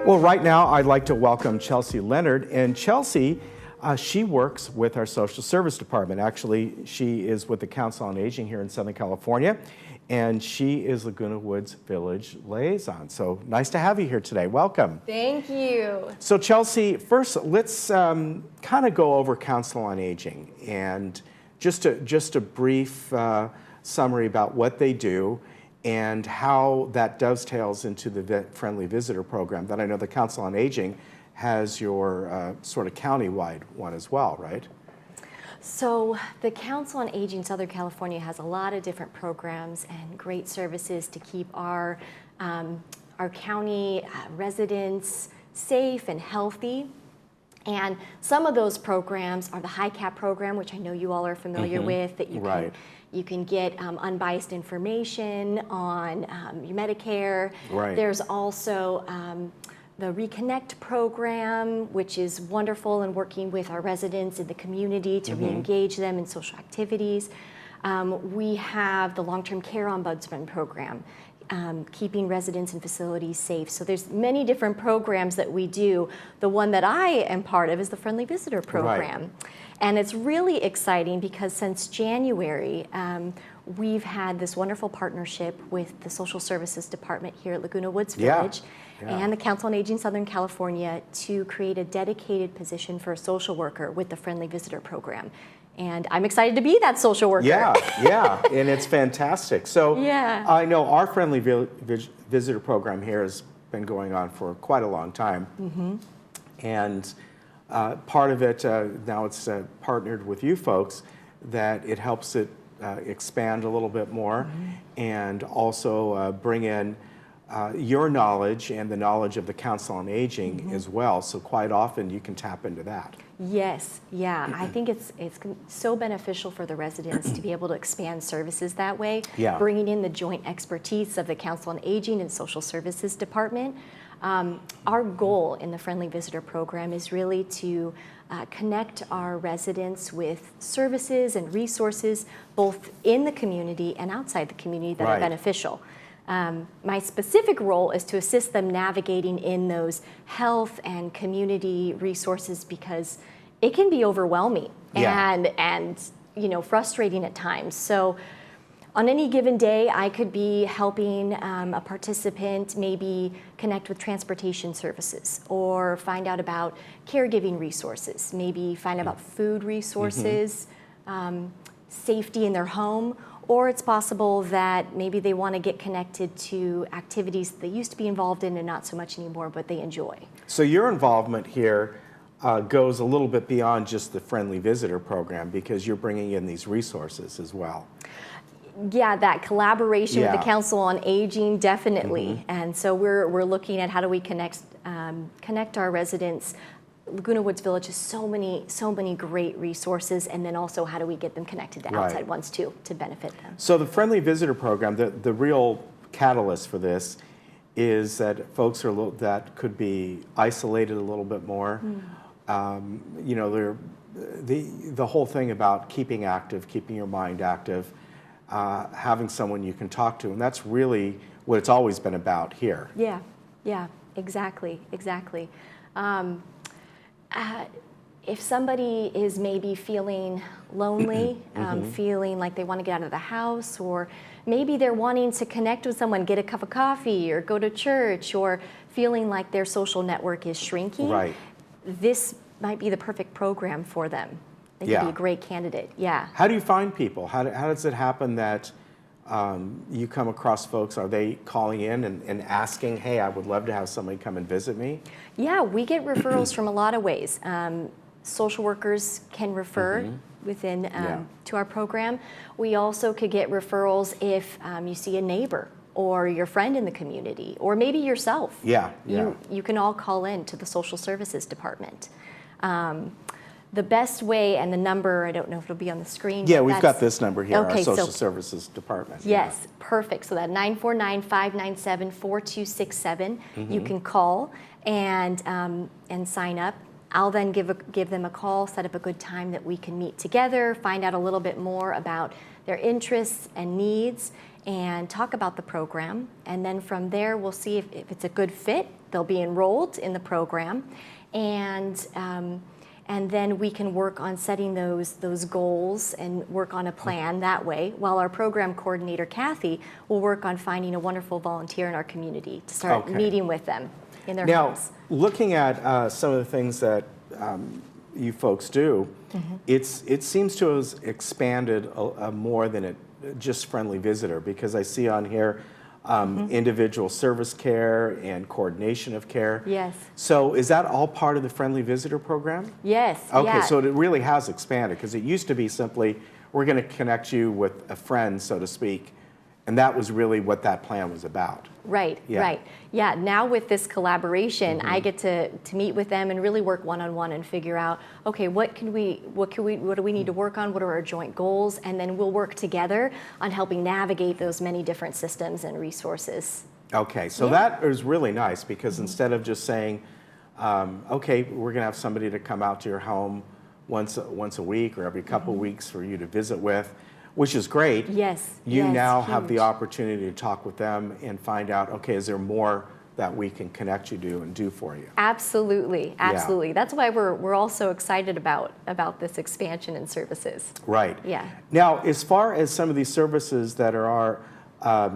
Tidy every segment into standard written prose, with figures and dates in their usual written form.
Well, right now I'd like to welcome Chelsea Leonard. And Chelsea, she works with our social service department. Actually, she is with the Council on Aging here in Southern California, and she is Laguna Woods Village liaison. So nice to have you here today. Welcome. Thank you. So Chelsea, first let's kind of go over Council on Aging and just a brief summary about what they do and how that dovetails into the Friendly Visitor Program that I know the Council on Aging has your sort of countywide one as well, right? So the Council on Aging Southern California has a lot of different programs and great services to keep our county residents safe and healthy. And some of those programs are the High Cap program, which I know you all are familiar with, that you can get unbiased information on your Medicare. Right. There's also the Reconnect program, which is wonderful in working with our residents in the community to re-engage them in social activities. We have the Long-Term Care Ombudsman program, keeping residents and facilities safe. So there's many different programs that we do. The one that I am part of is the Friendly Visitor Program. Right. And it's really exciting because since January, we've had this wonderful partnership with the Social Services Department here at Laguna Woods Village and the Council on Aging Southern California to create a dedicated position for a social worker with the Friendly Visitor Program. And I'm excited to be that social worker. Yeah, and it's fantastic. So I know our Friendly Visitor Program here has been going on for quite a long time. And part of it, now it's partnered with you folks, that it helps it expand a little bit more and also bring in your knowledge and the knowledge of the Council on Aging as well. So quite often you can tap into that. Yes, yeah. I think it's so beneficial for the residents to be able to expand services that way, bringing in the joint expertise of the Council on Aging and Social Services Department. Our goal in the Friendly Visitor Program is really to connect our residents with services and resources both in the community and outside the community that are beneficial. My specific role is to assist them navigating in those health and community resources because it can be overwhelming and you know, frustrating at times. So on any given day, I could be helping a participant maybe connect with transportation services or find out about caregiving resources, maybe find out about food resources, safety in their home, or it's possible that maybe they want to get connected to activities they used to be involved in and not so much anymore, but they enjoy. So your involvement here goes a little bit beyond just the Friendly Visitor Program because you're bringing in these resources as well. Yeah, that collaboration with the Council on Aging, definitely. And so we're looking at how do we connect our residents. Laguna Woods Village has so many great resources, and then also how do we get them connected to outside ones too to benefit them. So the Friendly Visitor Program, the real catalyst for this is that folks are that could be isolated a little bit more. You know, the whole thing about keeping active, keeping your mind active, having someone you can talk to, and that's really what it's always been about here. Yeah, exactly. If somebody is maybe feeling lonely, feeling like they want to get out of the house, or maybe they're wanting to connect with someone, get a cup of coffee or go to church, or feeling like their social network is shrinking, this might be the perfect program for them. They could be a great candidate, How do you find people? How does it happen that you come across folks? Are they calling in and asking, hey, I would love to have somebody come and visit me? Yeah, we get referrals from a lot of ways. Social workers can refer within to our program. We also could get referrals if you see a neighbor or your friend in the community, or maybe yourself. You can all call in to the Social Services Department. The best way, and the number, I don't know if it'll be on the screen. Yeah, we've got this number here, our Social Services Department. Yes, perfect. So that 949-597-4267. You can call and sign up. I'll then give them a call, set up a good time that we can meet together, find out a little bit more about their interests and needs, and talk about the program. And then from there, we'll see if it's a good fit. They'll be enrolled in the program. And then we can work on setting those goals and work on a plan that way, while our program coordinator, Kathy, will work on finding a wonderful volunteer in our community to start meeting with them in their homes. Now, looking at some of the things that you folks do, it seems to have expanded more than just friendly visitor, because I see on here individual service care and coordination of care. Yes. So is that all part of the Friendly Visitor program? Yes. Okay, so it really has expanded, because it used to be simply, we're going to connect you with a friend, so to speak, and that was really what that plan was about. Right, right. Yeah, now with this collaboration, I get to meet with them and really work one-on-one and figure out, okay, what do we need to work on? What are our joint goals? And then we'll work together on helping navigate those many different systems and resources. Okay, so that is really nice, because instead of just saying, okay, we're going to have somebody to come out to your home once a week or every couple weeks for you to visit with, which is great. Yes. You now have the opportunity to talk with them and find out, okay, is there more that we can connect you to and do for you? Absolutely, absolutely. That's why we're all so excited about this expansion in services. Right. Yeah. Now, as far as some of these services that are a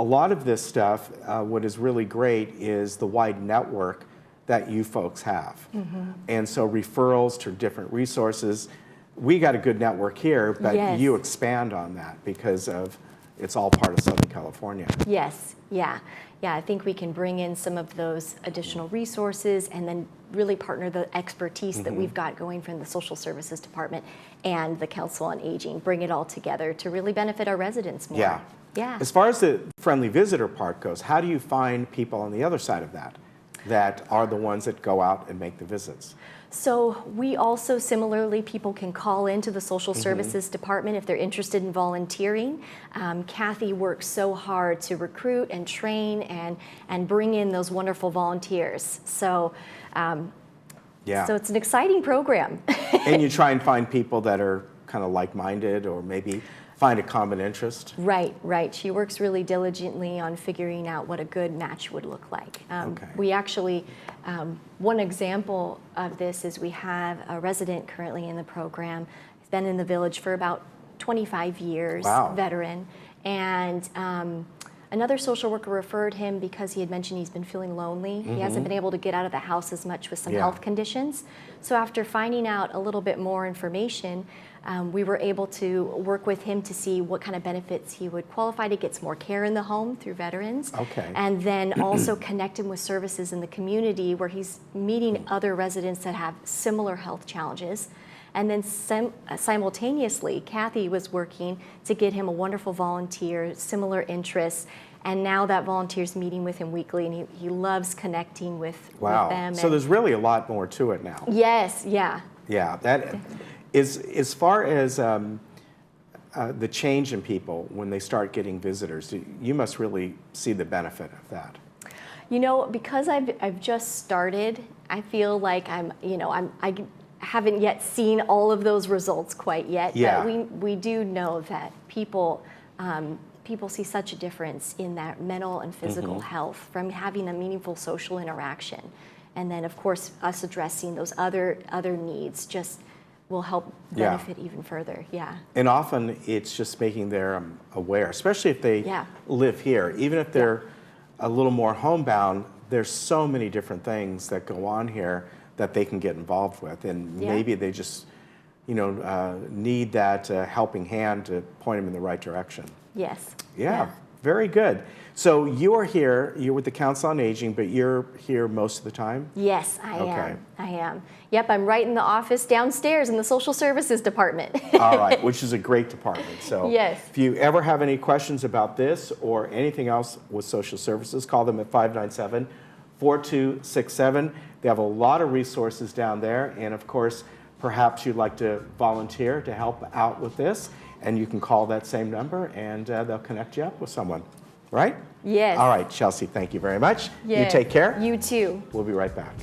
lot of this stuff, what is really great is the wide network that you folks have. And so referrals to different resources. We got a good network here, but you expand on that because of it's all part of Southern California. Yes, yeah. I think we can bring in some of those additional resources and then really partner the expertise that we've got going from the Social Services Department and the Council on Aging, bring it all together to really benefit our residents more. Yeah. As far as the friendly visitor part goes, how do you find people on the other side of that are the ones that go out and make the visits? So we also, similarly, people can call into the Social Services Department if they're interested in volunteering. Kathy works so hard to recruit and train and bring in those wonderful volunteers. So, so it's an exciting program. And you try and find people that are kind of like-minded or maybe find a common interest? Right. She works really diligently on figuring out what a good match would look like. We actually, one example of this is we have a resident currently in the program. He's been in the village for about 25 years, veteran. And another social worker referred him because he had mentioned he's been feeling lonely. He hasn't been able to get out of the house as much with some health conditions. So after finding out a little bit more information, we were able to work with him to see what kind of benefits he would qualify to get some more care in the home through veterans. And then also connect him with services in the community where he's meeting other residents that have similar health challenges. And then simultaneously, Kathy was working to get him a wonderful volunteer, similar interests. And now that volunteer's meeting with him weekly, and he loves connecting with them. So there's really a lot more to it now. Yes, yeah. Yeah, that is, as far as the change in people when they start getting visitors, you must really see the benefit of that. You know, because I've just started, I feel like I haven't yet seen all of those results quite yet. But we do know that people see such a difference in that mental and physical health from having a meaningful social interaction. And then, of course, us addressing those other needs just will help benefit even further. And often it's just making them aware, especially if they live here. Even if they're a little more homebound, there's so many different things that go on here that they can get involved with. And maybe they just, need that helping hand to point them in the right direction. Yes. Yeah, very good. So you're with the Council on Aging, but you're here most of the time? Yes, I am. Yep, I'm right in the office downstairs in the Social Services Department. All right, which is a great department. So if you ever have any questions about this or anything else with social services, call them at 597-4267. They have a lot of resources down there. And of course, perhaps you'd like to volunteer to help out with this. And you can call that same number and they'll connect you up with someone. Right? Yes. All right, Chelsea, thank you very much. Yes. You take care. You too. We'll be right back.